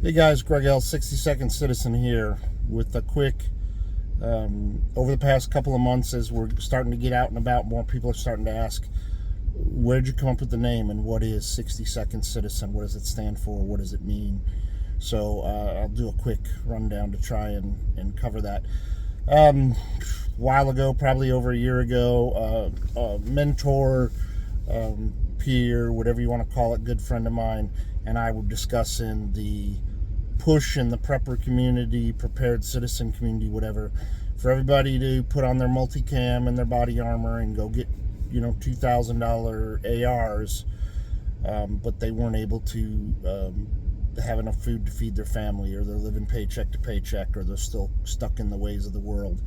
Hey guys, Greg L, 60 Second Citizen here with a quick, over the past couple of months as we're starting to get out and about, more people are starting to ask, where'd you come up with the name and what is 60 Second Citizen? What does it stand for? What does it mean? So I'll do a quick rundown to try and cover that. A while ago, probably over a year ago, a mentor, peer, whatever you want to call it, good friend of mine, and I were discussing the push in the prepper community, prepared citizen community, whatever, for everybody to put on their multicam and their body armor and go get, $2,000 ARs, but they weren't able to have enough food to feed their family, or they're living paycheck to paycheck, or they're still stuck in the ways of the world.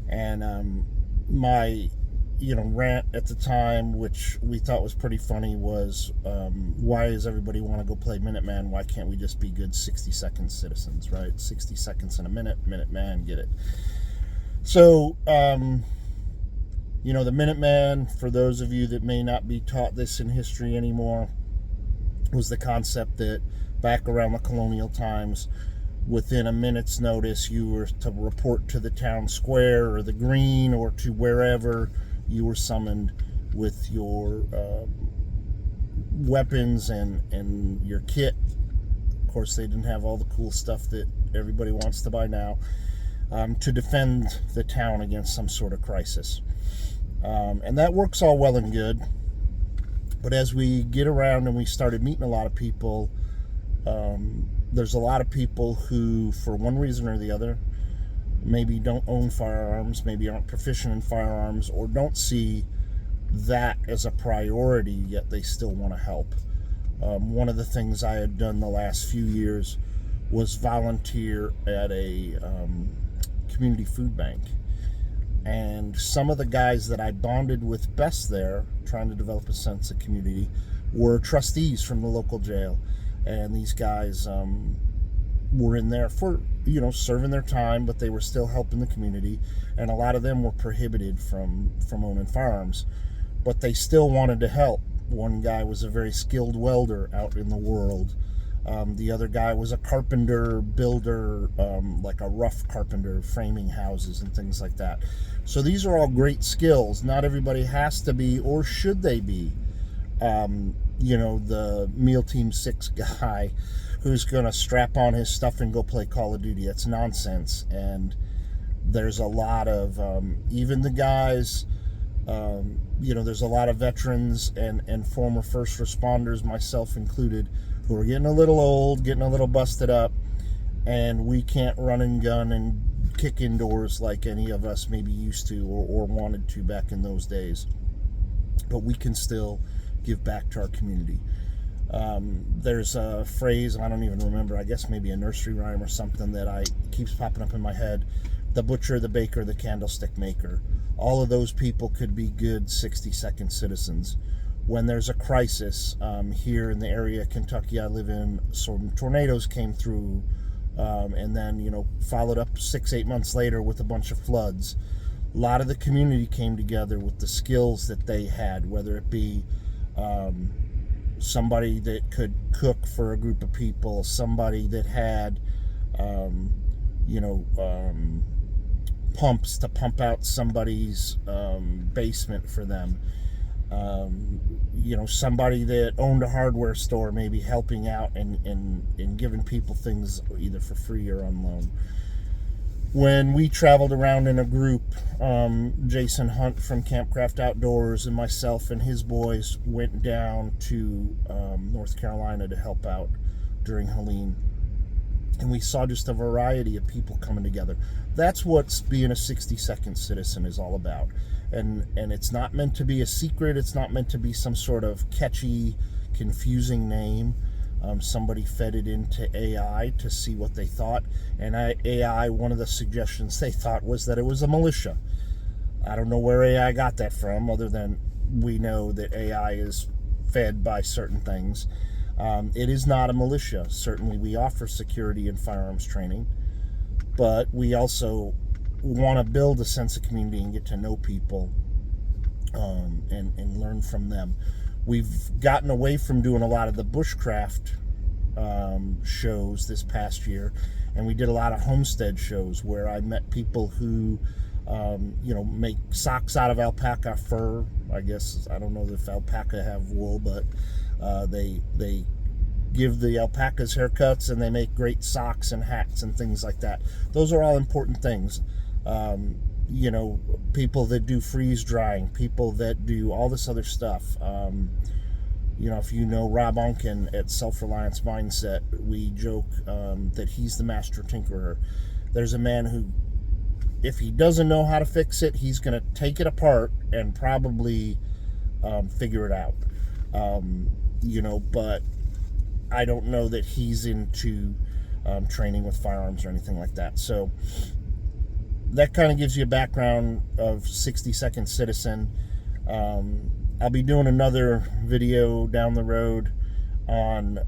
And my rant at the time, which we thought was pretty funny, was why does everybody want to go play Minuteman? Why can't we just be good 60-second citizens, right? 60 seconds in a minute, Minuteman, get it. So, the Minuteman, for those of you that may not be taught this in history anymore, was the concept that back around the colonial times, within a minute's notice, you were to report to the town square or the green or to wherever you were summoned with your weapons and your kit. Of course, they didn't have all the cool stuff that everybody wants to buy now, to defend the town against some sort of crisis. And that works all well and good. But as we get around and we started meeting a lot of people, there's a lot of people who, for one reason or the other, maybe don't own firearms, maybe aren't proficient in firearms, or don't see that as a priority, yet they still want to help. One of the things I had done the last few years was volunteer at a community food bank. And some of the guys that I bonded with best there, trying to develop a sense of community, were trustees from the local jail. And these guys were in there for, serving their time, but they were still helping the community. And a lot of them were prohibited from owning firearms, but they still wanted to help. One guy was a very skilled welder out in the world. The other guy was a carpenter, builder, like a rough carpenter, framing houses and things like that. So these are all great skills. Not everybody has to be, or should they be, the Meal Team 6 guy who's going to strap on his stuff and go play Call of Duty. That's nonsense. And there's a lot of, even the guys, there's a lot of veterans and former first responders, myself included, who are getting a little old, getting a little busted up, and we can't run and gun and kick indoors like any of us maybe used to or wanted to back in those days. But we can still give back to our community. There's a phrase, I don't even remember, I guess maybe a nursery rhyme or something that keeps popping up in my head. The butcher, the baker, the candlestick maker. All of those people could be good 60-second citizens. When there's a crisis, here in the area of Kentucky I live in, some tornadoes came through, and then, followed up 6-8 months later with a bunch of floods. A lot of the community came together with the skills that they had, whether it be somebody that could cook for a group of people, somebody that had, pumps to pump out somebody's basement for them. Somebody that owned a hardware store, maybe helping out and giving people things either for free or on loan. When we traveled around in a group, Jason Hunt from Campcraft Outdoors and myself and his boys went down to North Carolina to help out during Helene. And we saw just a variety of people coming together. That's what being a 60-second citizen is all about. And it's not meant to be a secret. It's not meant to be some sort of catchy, confusing name. Somebody fed it into AI to see what they thought. And AI, one of the suggestions they thought was that it was a militia. I don't know where AI got that from, other than we know that AI is fed by certain things. It is not a militia. Certainly we offer security and firearms training, but we also want to build a sense of community and get to know people, and learn from them. We've gotten away from doing a lot of the bushcraft shows this past year, and we did a lot of homestead shows where I met people who make socks out of alpaca fur. I guess, I don't know if alpaca have wool, but they give the alpacas haircuts, and they make great socks and hats and things like that. Those are all important things. People that do freeze drying, people that do all this other stuff. If you know Rob Unkin at Self-Reliance Mindset, we joke that he's the master tinkerer. There's a man who, if he doesn't know how to fix it, he's going to take it apart and probably figure it out. But I don't know that he's into training with firearms or anything like that. So that kind of gives you a background of 60 Second Citizen. I'll be doing another video down the road on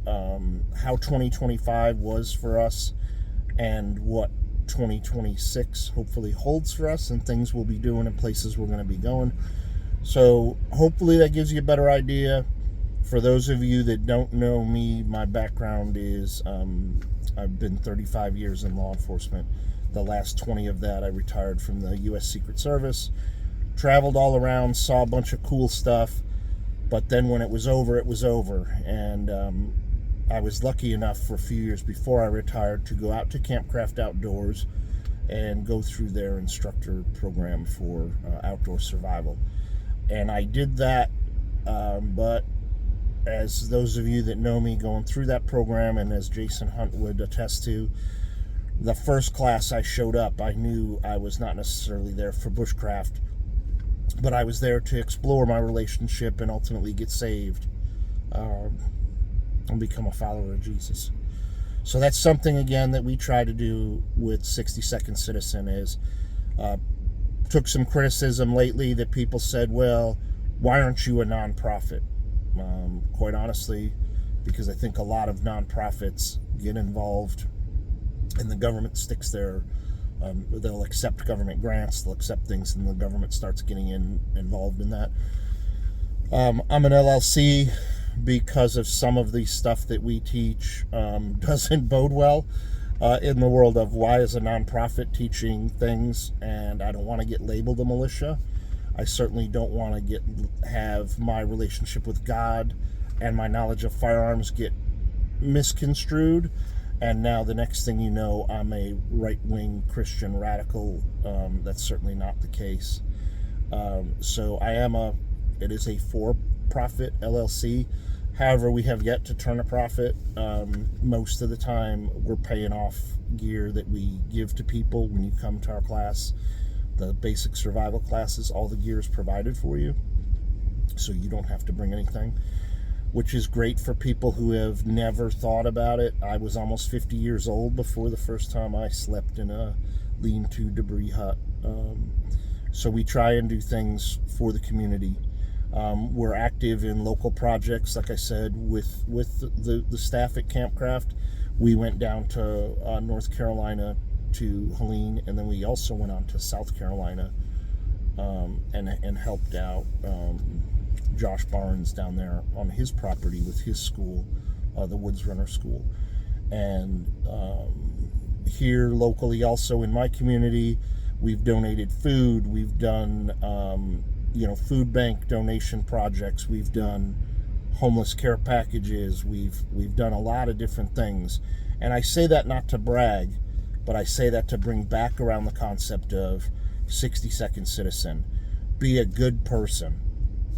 how 2025 was for us and what 2026 hopefully holds for us, and things we'll be doing and places we're going to be going. So hopefully that gives you a better idea. For those of you that don't know me, my background is I've been 35 years in law enforcement. The last 20 of that I retired from the U.S. Secret Service. Traveled all around, saw a bunch of cool stuff, but then when it was over, it was over. And I was lucky enough for a few years before I retired to go out to Camp Craft Outdoors and go through their instructor program for outdoor survival. And I did that, but as those of you that know me going through that program, and as Jason Hunt would attest to, the first class I showed up, I knew I was not necessarily there for bushcraft, but I was there to explore my relationship and ultimately get saved and become a follower of Jesus. So that's something, again, that we try to do with 60 Second Citizen is took some criticism lately that people said, well, why aren't you a nonprofit? Quite honestly, because I think a lot of nonprofits get involved and the government sticks their they'll accept government grants, they'll accept things, and the government starts getting involved in that. I'm an LLC because of some of the stuff that we teach doesn't bode well in the world of why is a nonprofit teaching things, and I don't want to get labeled a militia. I certainly don't want to have my relationship with God and my knowledge of firearms get misconstrued. And now the next thing you know, I'm a right-wing Christian radical. That's certainly not the case. So it is a for-profit LLC. However, we have yet to turn a profit. Most of the time, we're paying off gear that we give to people when you come to our class. The basic survival classes, all the gear is provided for you, so you don't have to bring anything, which is great for people who have never thought about it. I was almost 50 years old before the first time I slept in a lean-to debris hut. So we try and do things for the community. We're active in local projects, like I said, with the staff at Camp Craft. We went down to North Carolina to Helene, and then we also went on to South Carolina and helped out Josh Barnes down there on his property with his school, the Woods Runner School. And here locally, also in my community, we've donated food. We've done food bank donation projects. We've done homeless care packages. We've done a lot of different things. And I say that not to brag, but I say that to bring back around the concept of 60 Second Citizen. Be a good person,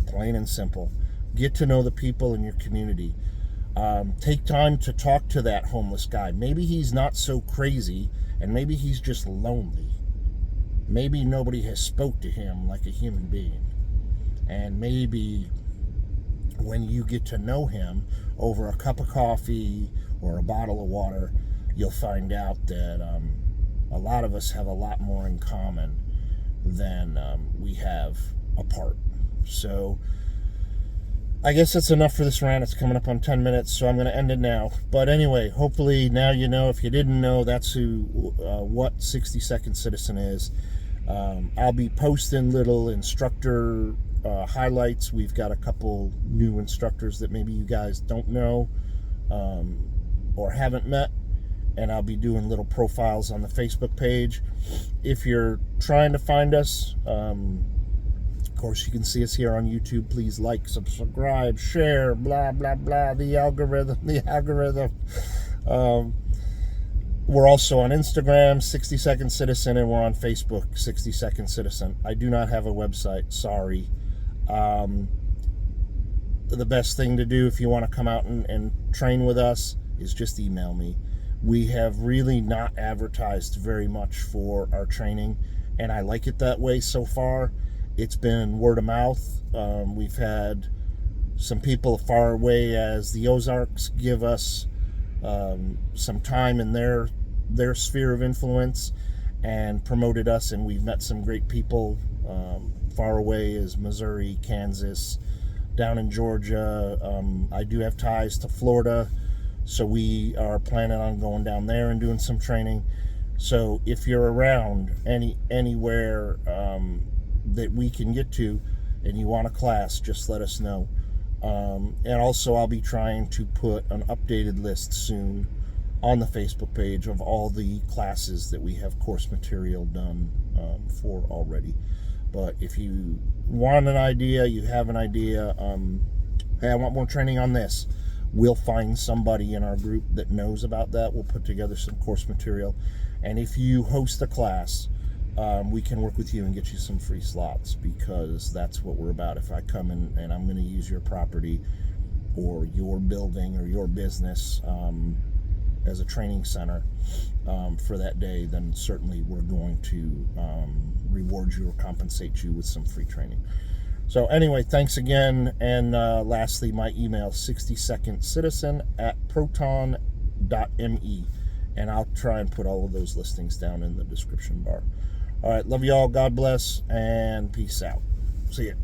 plain and simple. Get to know the people in your community. Take time to talk to that homeless guy. Maybe he's not so crazy, and maybe he's just lonely. Maybe nobody has spoke to him like a human being. And maybe when you get to know him over a cup of coffee or a bottle of water, you'll find out that a lot of us have a lot more in common than we have apart. So I guess that's enough for this rant. It's coming up on 10 minutes, so I'm going to end it now. But anyway, hopefully now you know. If you didn't know, that's what 60 Second Citizen is. I'll be posting little instructor highlights. We've got a couple new instructors that maybe you guys don't know. or haven't met, and I'll be doing little profiles on the Facebook page. If you're trying to find us, of course, you can see us here on YouTube. Please like, subscribe, share, blah, blah, blah, the algorithm. We're also on Instagram, 60 Second Citizen, and we're on Facebook, 60 Second Citizen. I do not have a website, sorry. The best thing to do if you want to come out and train with us is just email me. We have really not advertised very much for our training, and I like it that way so far. It's been word of mouth. We've had some people far away as the Ozarks give us some time in their sphere of influence and promoted us, and we've met some great people far away as Missouri, Kansas, down in Georgia. I do have ties to Florida, so we are planning on going down there and doing some training. So if you're around anywhere that we can get to and you want a class, just let us know. And also I'll be trying to put an updated list soon on the Facebook page of all the classes that we have course material done for already. But if you want an idea, you have an idea, hey, I want more training on this, we'll find somebody in our group that knows about that. We'll put together some course material. And if you host a class, we can work with you and get you some free slots, because that's what we're about. If I come in and I'm going to use your property or your building or your business as a training center for that day, then certainly we're going to reward you or compensate you with some free training. So anyway, thanks again. And lastly, my email, 60secondcitizen@proton.me, and I'll try and put all of those listings down in the description bar. All right, love you all. God bless, and peace out. See ya.